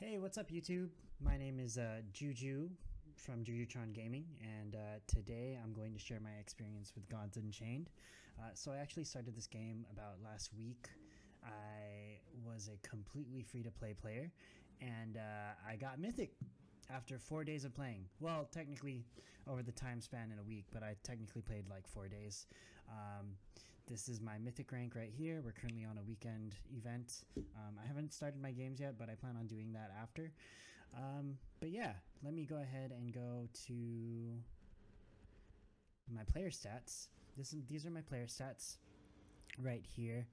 Hey, what's up, YouTube? My name is Juju from Jujutron Gaming, and today I'm going to share my experience with Gods Unchained. So I actually started this game about last week. I was a completely free-to-play player, and I got Mythic after 4 days of playing. Well, technically over the time span in a week, but I technically played like 4 days. This is my Mythic Rank right here. We're currently on a weekend event. I haven't started my games yet, but I plan on doing that after. But yeah, let me go ahead and go to my player stats. These are my player stats right here.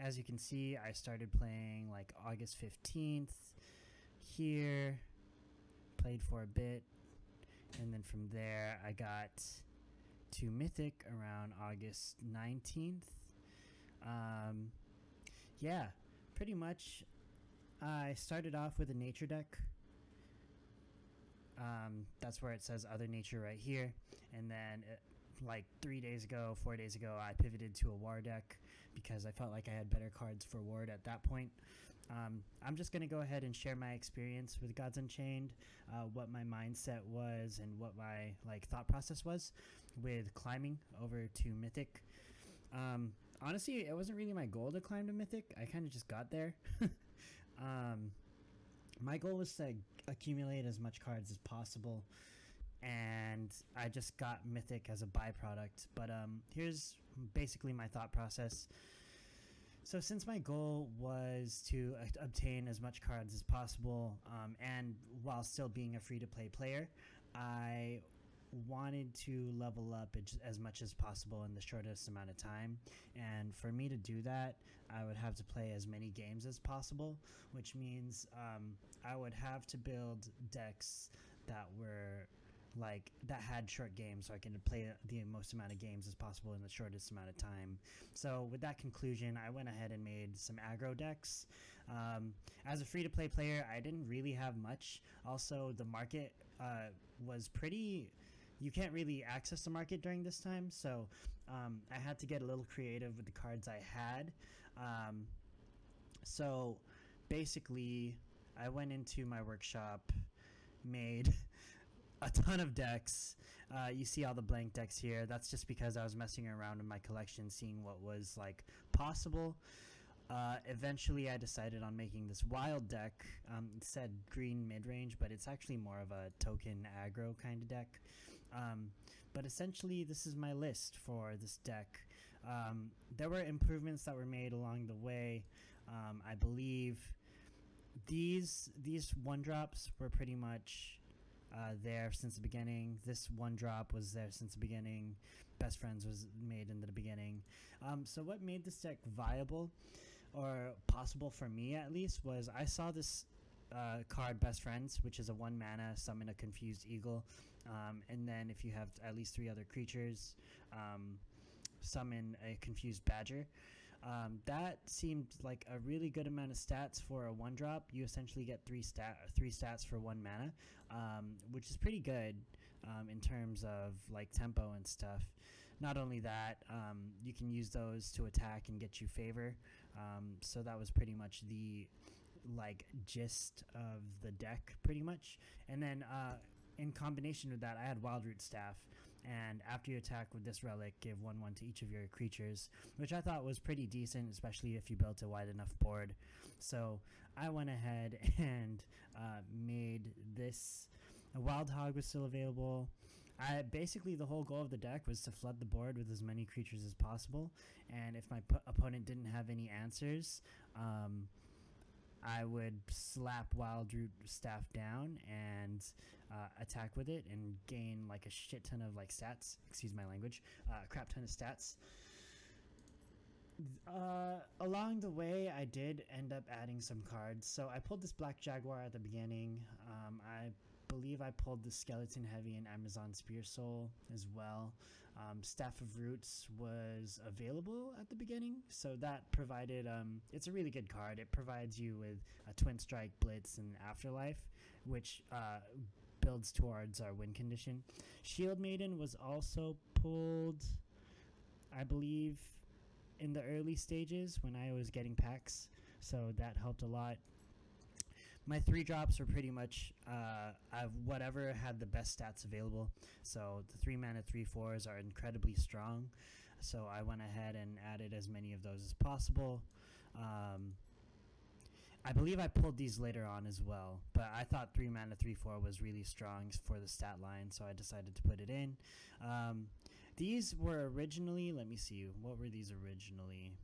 As you can see, I started playing like August 15th here, played for a bit, and then from there I got to Mythic around August 19th. Yeah, pretty much I started off with a nature deck. That's where it says other nature right here, and then like 4 days ago, I pivoted to a war deck because I felt like I had better cards for ward at that point. I'm just gonna go ahead and share my experience with Gods Unchained, what my mindset was and what my thought process was with climbing over to Mythic. Honestly, it wasn't really my goal to climb to Mythic. I kind of just got there. My goal was to accumulate as much cards as possible, and I just got Mythic as a byproduct. But here's basically my thought process. So since my goal was to obtain as much cards as possible, and while still being a free-to-play player, I wanted to level up as much as possible in the shortest amount of time. And for me to do that, I would have to play as many games as possible, which means I would have to build decks that were that had short games, so I can play the most amount of games as possible in the shortest amount of time. So with that conclusion, I went ahead and made some aggro decks. As a free-to-play player, I didn't really have much. Also, the market was pretty... You can't really access the market during this time, so I had to get a little creative with the cards I had. So basically, I went into my workshop, made a ton of decks. You see all the blank decks here. That's just because I was messing around in my collection, seeing what was possible. Eventually I decided on making this wild deck. It said green mid-range, but it's actually more of a token aggro kind of deck. But essentially this is my list for this deck. There were improvements that were made along the way. I believe these one drops were pretty much there since the beginning. This one drop was there since the beginning. Best Friends was made in the beginning. So what made this deck viable, or possible for me at least, was I saw this card Best Friends, which is a 1 mana summon a confused eagle, and then if you have at least 3 other creatures, summon a confused badger. That seemed like a really good amount of stats for a 1-drop. You essentially get 3 stats for 1 mana, which is pretty good in terms of tempo and stuff. Not only that, you can use those to attack and get you favor. So that was pretty much the gist of the deck, pretty much. And then in combination with that, I had Wild Root Staff, and after you attack with this relic, give 1/1 to each of your creatures, which I thought was pretty decent, especially if you built a wide enough board. So I went ahead and made this. A Wild Hog was still available. Basically, the whole goal of the deck was to flood the board with as many creatures as possible, and if my opponent didn't have any answers, I would slap Wild Root Staff down and attack with it and gain a shit ton of stats. Excuse my language. A crap ton of stats. Along the way, I did end up adding some cards. So I pulled this Black Jaguar at the beginning. I believe I pulled the Skeleton Heavy and Amazon Spear Soul as well. Staff of Roots was available at the beginning, so that provided, it's a really good card. It provides you with a Twin Strike, Blitz, and Afterlife, which builds towards our win condition. Shield Maiden was also pulled, I believe, in the early stages when I was getting packs, so that helped a lot. My 3 drops were pretty much whatever had the best stats available. So the 3 mana 3/4s are incredibly strong. So I went ahead and added as many of those as possible. I believe I pulled these later on as well, but I thought 3 mana 3/4 was really strong for the stat line, so I decided to put it in. These were originally, let me see, what were these originally?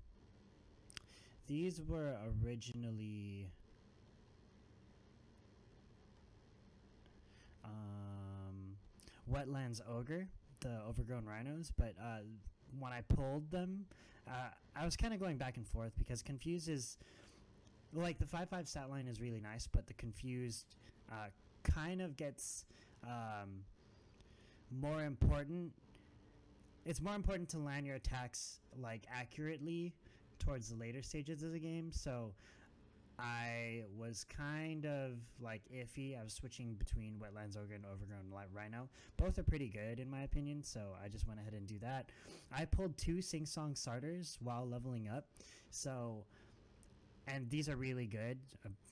These were originally Wetlands Ogre, the Overgrown Rhinos, but when I pulled them, I was kind of going back and forth because Confused is, like, the 5/5 stat line is really nice, but the Confused kind of gets more important. It's more important to land your attacks, like, accurately towards the later stages of the game, so I was kind of, like, iffy. I was switching between Wetlands Ogre and Overgrown Rhino. Both are pretty good in my opinion, so I just went ahead and do that. I pulled 2 Sing Song Starters while leveling up, so, and these are really good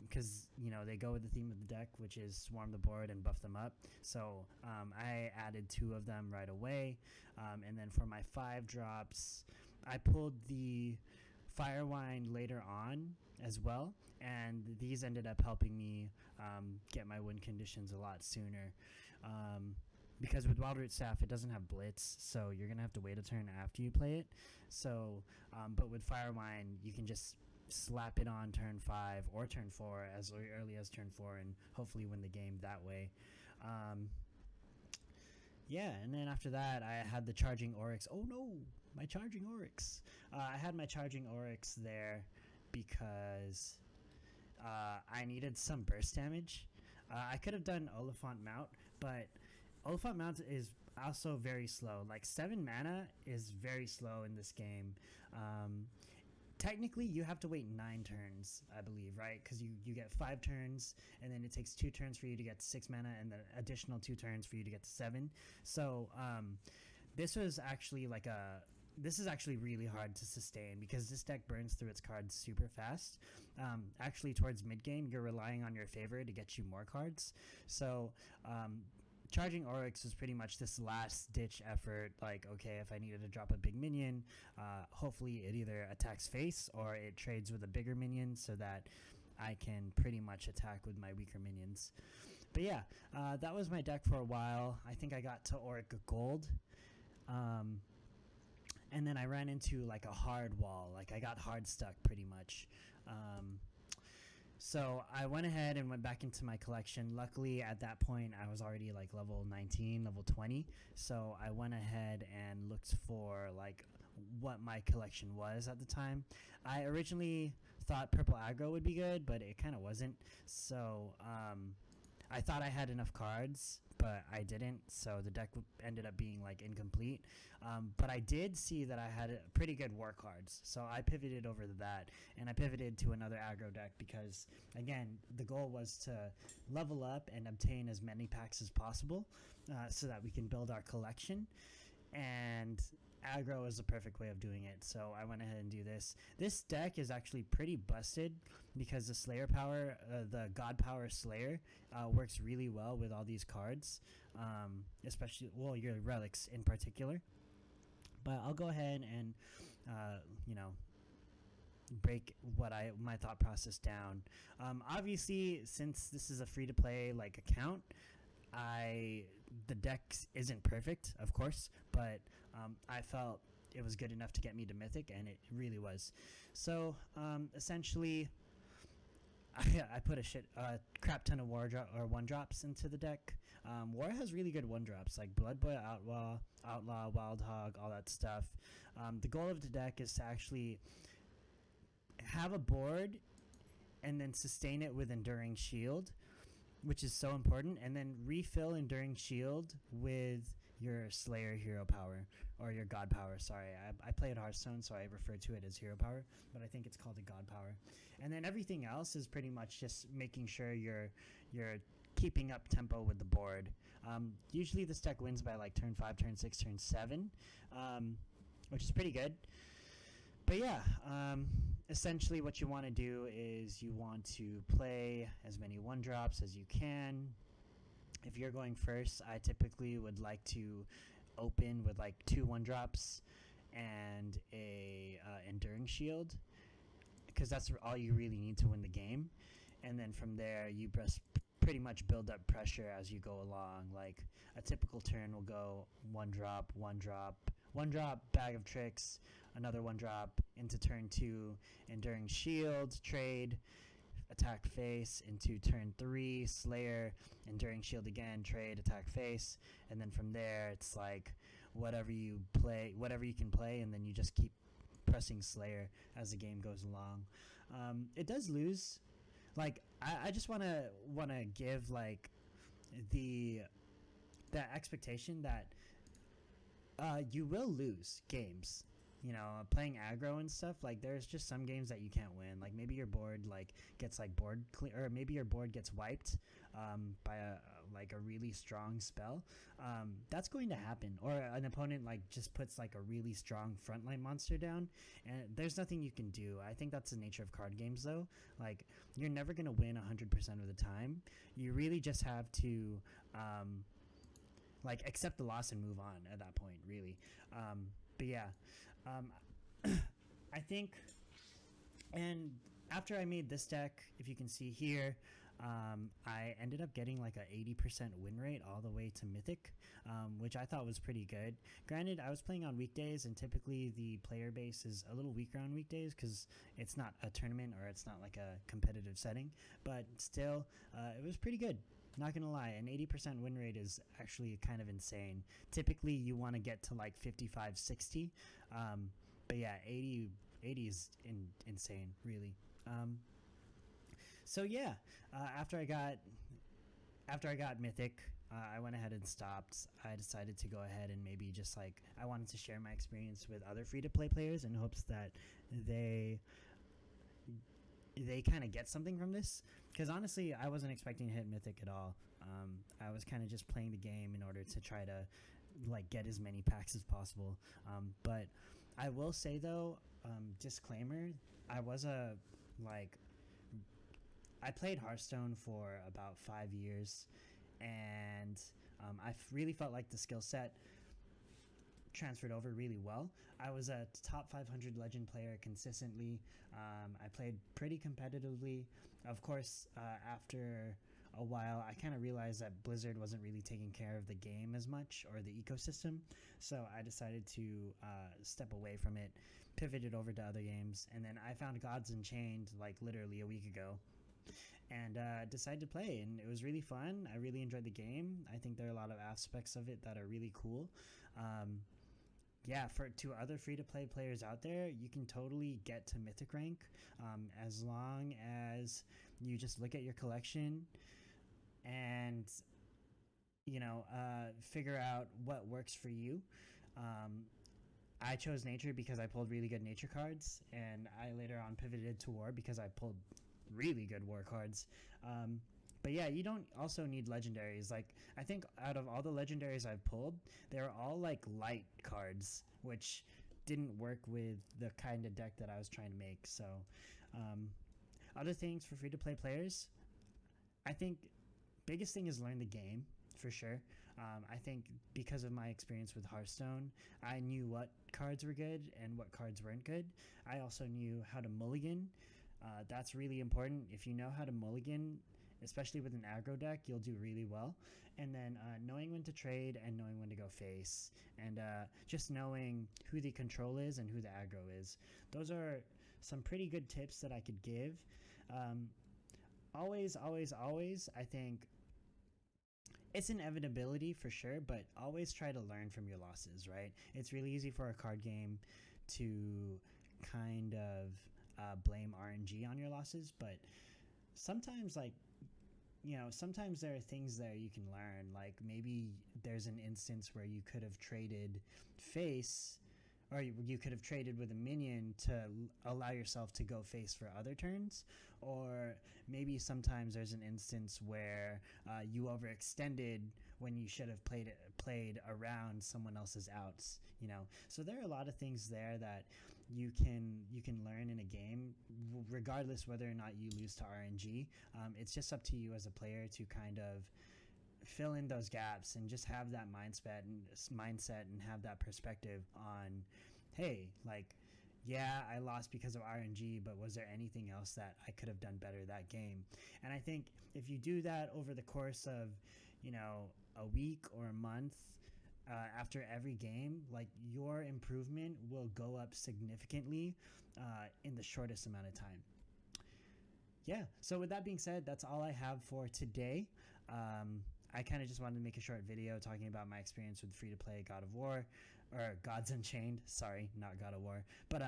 because, you know, they go with the theme of the deck, which is swarm the board and buff them up. So I added 2 of them right away, and then for my 5 drops, I pulled the Firewind later on as well, and these ended up helping me get my win conditions a lot sooner. Because with Wildroot Staff, it doesn't have Blitz, so you're going to have to wait a turn after you play it. So, but with Firewind, you can just slap it on turn 5 or turn 4 as early as turn 4 and hopefully win the game that way. Yeah, and then after that, I had the Charging Oryx. Oh no, my Charging Oryx. I had my Charging Oryx there because I needed some burst damage. I could have done Oliphant Mount, but Oliphant Mount is also very slow. Like, 7 mana is very slow in this game. Technically, you have to wait 9 turns, I believe, right? Because you get 5 turns, and then it takes 2 turns for you to get to 6 mana, and then additional 2 turns for you to get to 7. So this was actually like this is actually really hard to sustain because this deck burns through its cards super fast. Actually, towards mid game, you're relying on your favor to get you more cards. So Charging Oryx was pretty much this last ditch effort. Like, okay, if I needed to drop a big minion, hopefully it either attacks face or it trades with a bigger minion so that I can pretty much attack with my weaker minions. But yeah, that was my deck for a while. I think I got to Auric Gold. And then I ran into like a hard wall. Like, I got hard stuck pretty much. So I went ahead and went back into my collection. Luckily, at that point, I was already like level 19, level 20. So I went ahead and looked for like what my collection was at the time. I originally thought purple aggro would be good, but it kind of wasn't. So I thought I had enough cards, but I didn't, so the deck ended up being like incomplete. But I did see that I had pretty good war cards, so I pivoted over to that, and I pivoted to another aggro deck because, again, the goal was to level up and obtain as many packs as possible so that we can build our collection, and aggro is the perfect way of doing it, so I went ahead and do this. This deck is actually pretty busted because the Slayer power, the God Power Slayer, works really well with all these cards, especially, well, your relics in particular. But I'll go ahead and, break my thought process down. Obviously, since this is a free-to-play like account, the deck isn't perfect, of course, but I felt it was good enough to get me to Mythic, and it really was. So essentially, I put a crap ton of one drops into the deck. War has really good one drops like Blood Boil, Outlaw, Wild Hog, all that stuff. The goal of the deck is to actually have a board and then sustain it with Enduring Shield, which is so important, and then refill Enduring Shield with your Slayer hero power, or your God power, sorry. I play at Hearthstone, so I refer to it as hero power, but I think it's called a God power. And then everything else is pretty much just making sure you're keeping up tempo with the board. Usually this deck wins by like turn 5, turn 6, turn 7, which is pretty good. But yeah, essentially what you want to do is you want to play as many one drops as you can. If you're going first, I typically would like to open with like 2 one drops and a enduring shield, because that's all you really need to win the game. And then from there, you pretty much build up pressure as you go along. Like a typical turn will go one drop, one drop, one drop, bag of tricks, another one drop into turn 2, enduring shield, trade, attack face, into turn 3, Slayer, enduring shield again, trade, attack face, and then from there it's like whatever you can play, and then you just keep pressing Slayer as the game goes along. It does lose. Like I just wanna give like that expectation that you will lose games. You know, playing aggro and stuff, like there's just some games that you can't win. Like maybe your board like gets like or maybe your board gets wiped by a really strong spell. That's going to happen. Or an opponent like just puts like a really strong frontline monster down, and there's nothing you can do. I think that's the nature of card games, though. Like you're never gonna win 100% of the time. You really just have to like accept the loss and move on at that point, really. But yeah. I think, and after I made this deck, if you can see here, I ended up getting like a 80% win rate all the way to Mythic, which I thought was pretty good. Granted, I was playing on weekdays, and typically the player base is a little weaker on weekdays because it's not a tournament or it's not like a competitive setting, but still, it was pretty good. Not gonna lie, an 80% win rate is actually kind of insane. Typically, you want to get to like 55, 60, but yeah, 80 is insane, really. So yeah, after I got Mythic, I went ahead and stopped. I decided to go ahead and maybe just like I wanted to share my experience with other free-to-play players in hopes that they kind of get something from this, because honestly I wasn't expecting to hit Mythic at all. I was kind of just playing the game in order to try to like get as many packs as possible, but I will say though, disclaimer, I played Hearthstone for about 5 years, and I really felt like the skill set transferred over really well. I was a top 500 legend player consistently. I played pretty competitively. Of course, after a while, I kind of realized that Blizzard wasn't really taking care of the game as much, or the ecosystem, so I decided to step away from it, pivoted over to other games, and then I found Gods Unchained like literally a week ago, and decided to play, and it was really fun. I really enjoyed the game. I think there are a lot of aspects of it that are really cool. Yeah, to other free-to-play players out there, you can totally get to Mythic Rank as long as you just look at your collection and, you know, figure out what works for you. I chose Nature because I pulled really good Nature cards, and I later on pivoted to War because I pulled really good War cards. But yeah, you don't also need legendaries. Like, I think out of all the legendaries I've pulled, they're all like light cards, which didn't work with the kind of deck that I was trying to make. So, other things for free-to-play players, I think biggest thing is learn the game, for sure. I think because of my experience with Hearthstone, I knew what cards were good and what cards weren't good. I also knew how to mulligan. That's really important. If you know how to mulligan, especially with an aggro deck, you'll do really well. And then knowing when to trade and knowing when to go face, and just knowing who the control is and who the aggro is. Those are some pretty good tips that I could give. Always, I think it's an inevitability for sure, but always try to learn from your losses, right? It's really easy for a card game to kind of blame RNG on your losses, but sometimes, like, you know, sometimes there are things there you can learn. Like maybe there's an instance where you could have traded face, or you could have traded with a minion to allow yourself to go face for other turns, or maybe sometimes there's an instance where you overextended when you should have played around someone else's outs, you know. So there are a lot of things there that you can learn in a game, regardless whether or not you lose to RNG. It's just up to you as a player to kind of fill in those gaps and just have that mindset and have that perspective on, hey, like, yeah, I lost because of RNG, but was there anything else that I could have done better that game? And I think if you do that over the course of, a week or a month, after every game, like, your improvement will go up significantly in the shortest amount of time. Yeah, so with that being said, that's all I have for today. I kind of just wanted to make a short video talking about my experience with free-to-play God of War, or Gods Unchained. Sorry, not God of War. But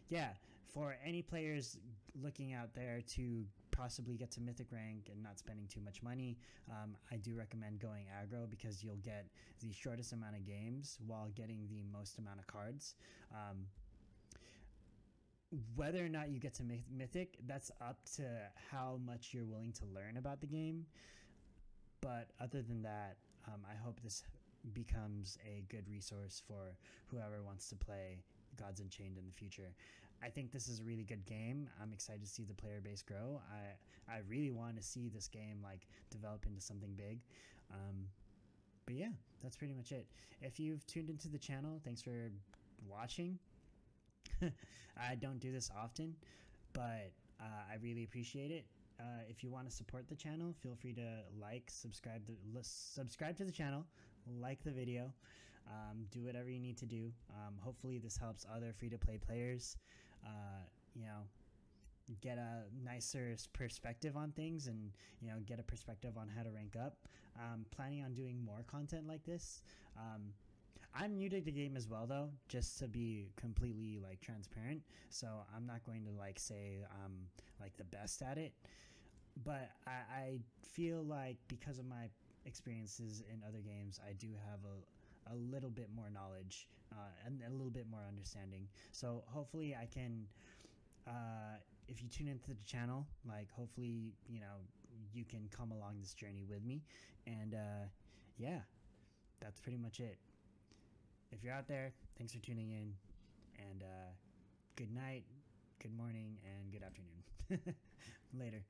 yeah, for any players looking out there to possibly get to Mythic Rank and not spending too much money, I do recommend going aggro, because you'll get the shortest amount of games while getting the most amount of cards. Whether or not you get to Mythic, that's up to how much you're willing to learn about the game. But other than that, I hope this becomes a good resource for whoever wants to play Gods Unchained in the future. I think this is a really good game. I'm excited to see the player base grow. I really want to see this game like develop into something big. But yeah, that's pretty much it. If you've tuned into the channel, thanks for watching. I don't do this often, but I really appreciate it. If you want to support the channel, feel free to subscribe to the channel, like the video, do whatever you need to do. Hopefully this helps other free-to-play players, get a nicer perspective on things, and get a perspective on how to rank up. Planning on doing more content like this. I'm new to the game as well, though, just to be completely transparent. So I'm not going to say I'm the best at it, but I feel like because of my experiences in other games, I do have a little bit more knowledge and a little bit more understanding. So hopefully I can, if you tune into the channel, hopefully you can come along this journey with me. And yeah, that's pretty much it. If you're out there, thanks for tuning in, and good night, good morning, and good afternoon. Later.